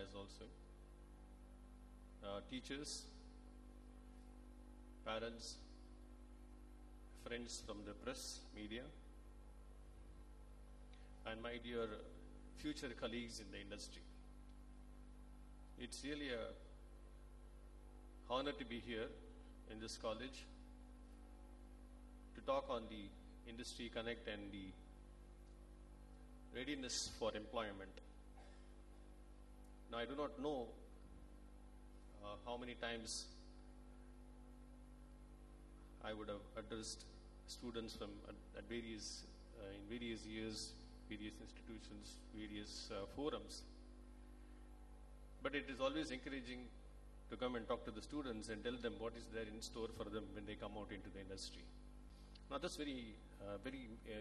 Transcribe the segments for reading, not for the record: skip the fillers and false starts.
dais also. Teachers, parents, friends from the press, media, and my dear future colleagues in the industry. It's really a honor to be here in this college to talk on the Industry Connect and the readiness for employment. Now, I do not know how many times I would have addressed students from at various in various years, various institutions, various forums. But it is always encouraging to come and talk to the students and tell them what is there in store for them when they come out into the industry. Now that's very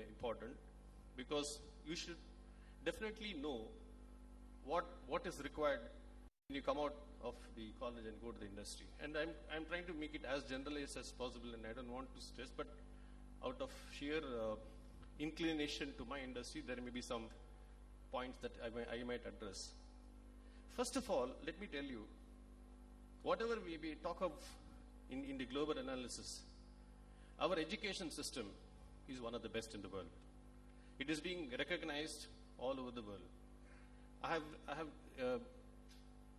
important, because you should definitely know what is required when you come out of the college and go to the industry. And I'm trying to make it as generalized as possible, and I don't want to stress, but out of sheer inclination to my industry, there may be some points that I might address. First of all, let me tell you, whatever we talk of in the global analysis, our education system is one of the best in the world. It is being recognized all over the world. I have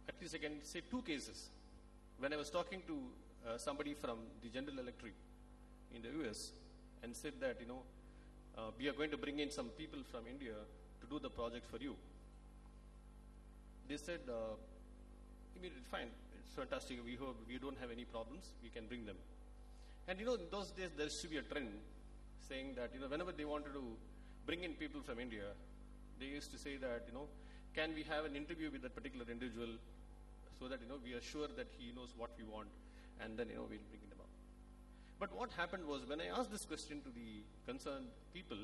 at least I can say two cases. When I was talking to somebody from the General Electric in the US and said that, we are going to bring in some people from India to do the project for you. They said, fine, it's fantastic. We hope we don't have any problems. We can bring them. And in those days, there used to be a trend saying that, whenever they wanted to bring in people from India, they used to say that, can we have an interview with that particular individual so that, we are sure that he knows what we want, and then, we'll bring them up. But what happened was, when I asked this question to the concerned people,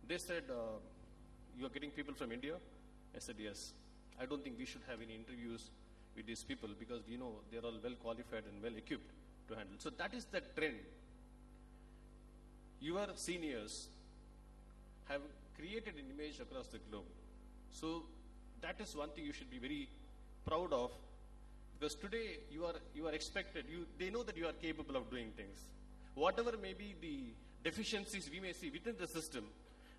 they said, you are getting people from India? I said, yes. I don't think we should have any interviews with these people, because we know they're all well qualified and well equipped to handle. So that is the trend. Your seniors have created an image across the globe. So that is one thing you should be very proud of, because today you are expected, they know that you are capable of doing things. Whatever may be the deficiencies we may see within the system,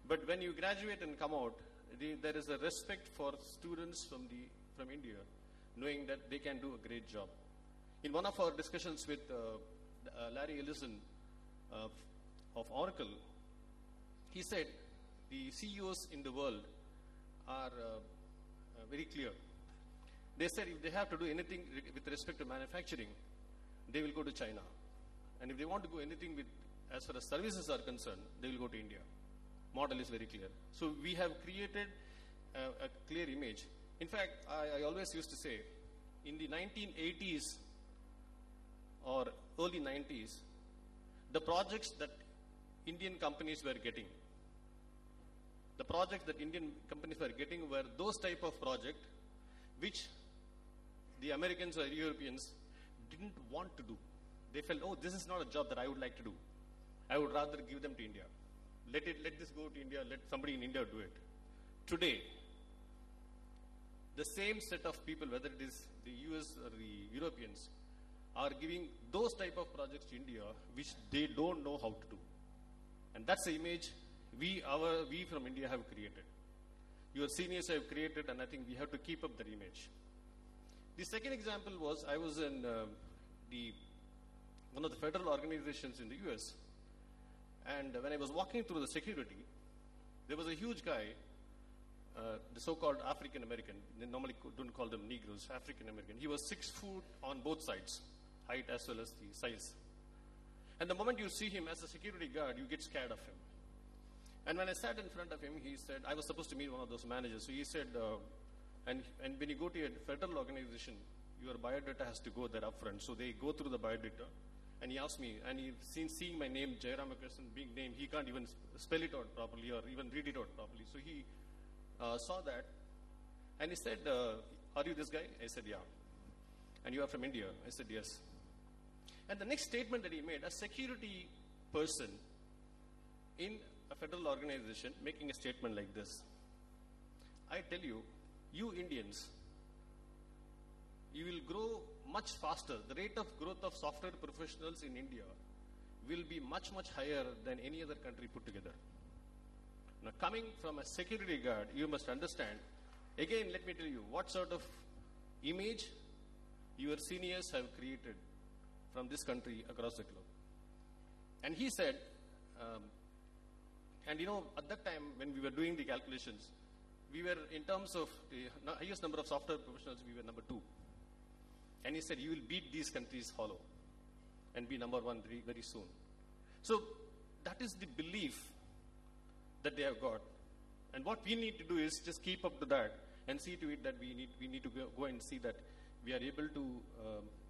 but when you graduate and come out, there is a respect for students from India, knowing that they can do a great job. In one of our discussions with Larry Ellison of Oracle, he said the CEOs in the world are very clear. They said if they have to do anything with respect to manufacturing, they will go to China. And if they want to go anything as far as services are concerned, they will go to India. Model is very clear. So we have created a clear image. In fact, I always used to say, in the 1980s or early 90s, the projects that Indian companies were getting, were those type of project which the Americans or Europeans didn't want to do. They felt, oh, this is not a job that I would like to do. I would rather give them to India. Let this go to India, let somebody in India do it. Today, the same set of people, whether it is the US or the Europeans, are giving those type of projects to India which they don't know how to do. And that's the image we from India have created. Your seniors have created, and I think we have to keep up that image. The second example was, I was in one of the federal organizations in the US, and when I was walking through the security, there was a huge guy, the so-called African American. They normally don't call them Negroes, African American. He was 6 foot on both sides, height as well as the size. And the moment you see him as a security guard, you get scared of him. And when I sat in front of him, he said, I was supposed to meet one of those managers. So he said, and when you go to a federal organization, your biodata has to go there up front. So they go through the biodata. And he asked me, and seeing my name, Jairamakrishnan, big name, he can't even spell it out properly or even read it out properly. So he saw that, and he said, are you this guy? I said, yeah. And you are from India? I said, yes. And the next statement that he made, a security person in a federal organization making a statement like this. I tell you, you Indians you will grow much faster. The rate of growth of software professionals in India will be much, much higher than any other country put together. Now, coming from a security guard, you must understand, again, let me tell you, what sort of image your seniors have created from this country across the globe. And he said, and you know, at that time when we were doing the calculations, we were, in terms of the highest number of software professionals, we were number 2. And he said, you will beat these countries hollow and be number 1 very soon. So that is the belief that they have got. And what we need to do is just keep up to that and see to it that we need to go and see that we are able to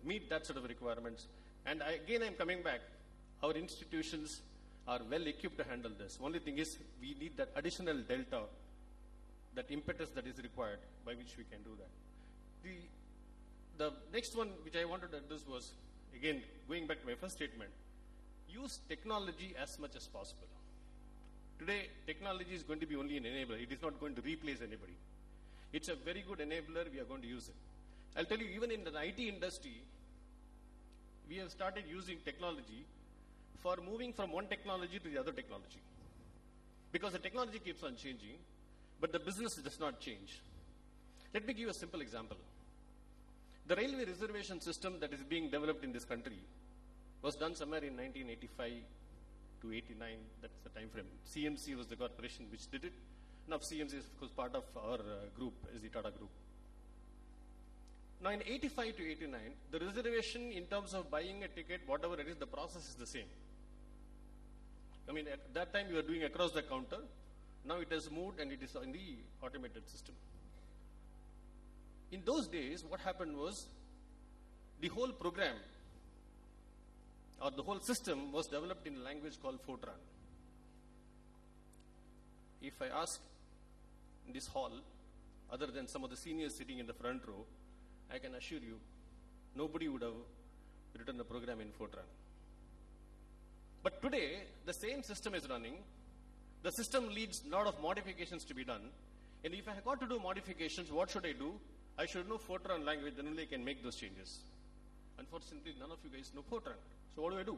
meet that sort of requirements. And again, I'm coming back. Our institutions are well equipped to handle this. Only thing is, we need that additional delta, that impetus that is required by which we can do that. The next one which I wanted to address was, again, going back to my first statement, use technology as much as possible. Today, technology is going to be only an enabler. It is not going to replace anybody. It's a very good enabler. We are going to use it. I'll tell you, even in the IT industry, we have started using technology for moving from one technology to the other technology. Because the technology keeps on changing, but the business does not change. Let me give you a simple example. The railway reservation system that is being developed in this country was done somewhere in 1985 to 89. That's the time frame. CMC was the corporation which did it. Now CMC is, of course, part of our group, is the Tata Group. Now in 85 to 89, the reservation in terms of buying a ticket, whatever it is, the process is the same. I mean, at that time you were doing across the counter. Now it has moved and it is in the automated system. In those days, what happened was, the whole program or the whole system was developed in a language called Fortran. If I ask in this hall, other than some of the seniors sitting in the front row, I can assure you, nobody would have written a program in Fortran. But today, the same system is running. The system needs a lot of modifications to be done. And if I have got to do modifications, what should I do? I should know Fortran language, then only I can make those changes. Unfortunately, none of you guys know Fortran. So what do I do?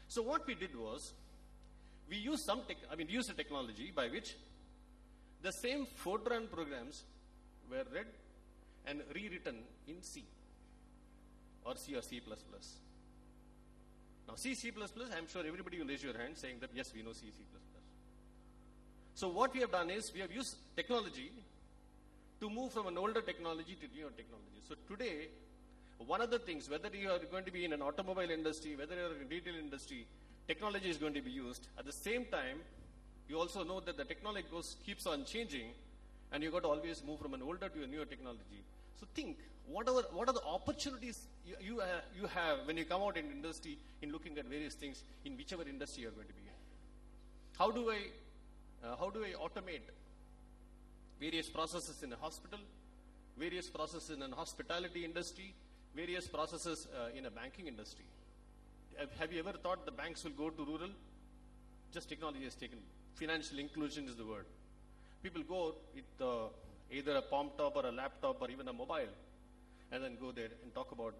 So what we did was, we used used a technology by which the same Fortran programs were read and rewritten in C or C or C++. Now C, C++, I'm sure everybody will raise your hand saying that yes, we know C, C++. So what we have done is, we have used technology to move from an older technology to newer technology. So today, one of the things, whether you are going to be in an automobile industry, whether you are in retail industry, technology is going to be used. At the same time, you also know that the technology keeps on changing, and you've got to always move from an older to a newer technology. So think, what are the opportunities you have when you come out in industry in looking at various things in whichever industry you're going to be in? How do I automate various processes in a hospital, various processes in a hospitality industry, various processes in a banking industry? Have you ever thought the banks will go to rural? Just technology has taken. Financial inclusion is the word. People go with either a palm top or a laptop or even a mobile, and then go there and talk about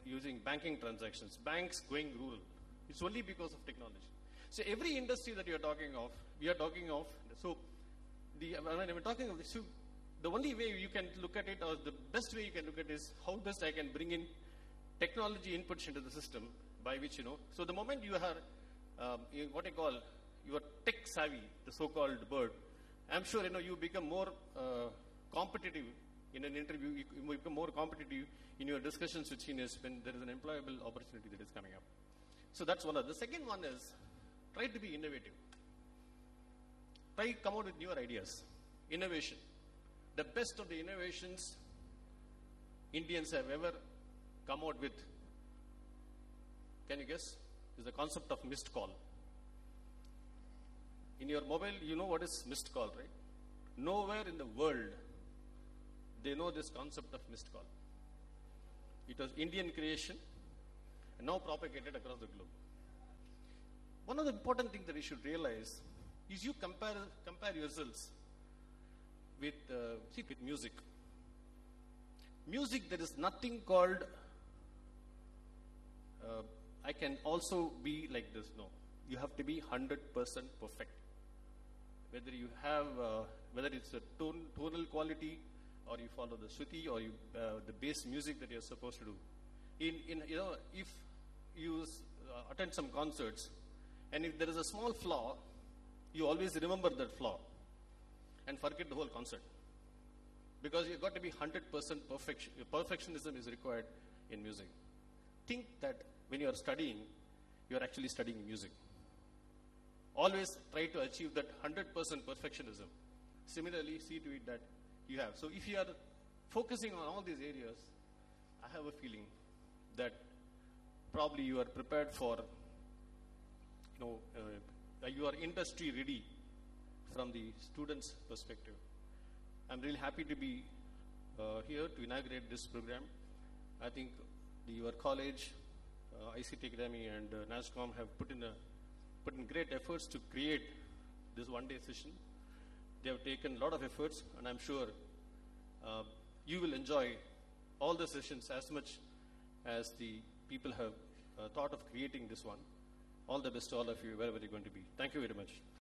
using banking transactions. Banks going rural. It's only because of technology. So every industry that we are talking of. So when we're talking of this, the only way you can look at it, or the best way you can look at it, is how best I can bring in technology inputs into the system by which, so the moment you are, what I call, you are tech savvy, the so-called bird, I'm sure, you become more competitive in an interview, you become more competitive in your discussions with seniors when there is an employable opportunity that is coming up. So that's one of the second one is, try to be innovative. Try come out with newer ideas. Innovation. The best of the innovations Indians have ever come out with, can you guess, is the concept of missed call. In your mobile, you know what is missed call, right? Nowhere in the world they know this concept of missed call. It was Indian creation and now propagated across the globe. One of the important things that you should realize is you compare yourselves with music. Music, there is nothing called, I can also be like this. No. You have to be 100% perfect. Whether you have, whether it's a tonal quality, or you follow the shruti, or you, the bass music that you're supposed to do. If you attend some concerts, and if there is a small flaw, you always remember that flaw and forget the whole concert. Because you've got to be 100% perfection. Perfectionism is required in music. Think that when you are studying, you are actually studying music. Always try to achieve that 100% perfectionism. Similarly, see to it that you have. So if you are focusing on all these areas, I have a feeling that probably you are prepared for, you are industry ready from the student's perspective. I'm really happy to be here to inaugurate this program. I think your college, ICT Academy and NASCOM have put in great efforts to create this one-day session. They have taken a lot of efforts, and I'm sure you will enjoy all the sessions as much as the people have thought of creating this one. All the best to all of you, wherever you're going to be. Thank you very much.